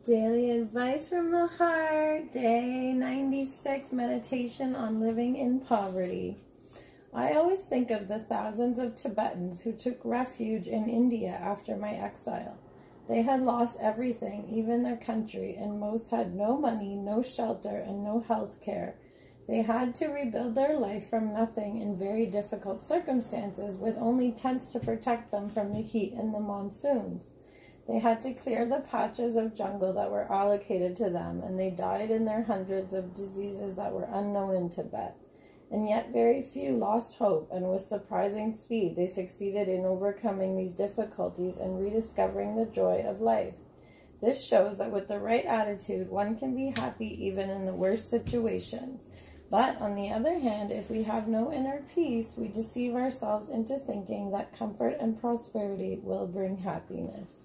Daily advice from the heart, day 96, meditation on living in poverty. I always think of the thousands of Tibetans who took refuge in India after my exile. They had lost everything, even their country, and most had no money, no shelter, and no health care. They had to rebuild their life from nothing in very difficult circumstances, with only tents to protect them from the heat and the monsoons. They had to clear the patches of jungle that were allocated to them, and they died in their hundreds of diseases that were unknown in Tibet. And yet very few lost hope, and with surprising speed they succeeded in overcoming these difficulties and rediscovering the joy of life. This shows that with the right attitude, one can be happy even in the worst situations. But on the other hand, if we have no inner peace, we deceive ourselves into thinking that comfort and prosperity will bring happiness.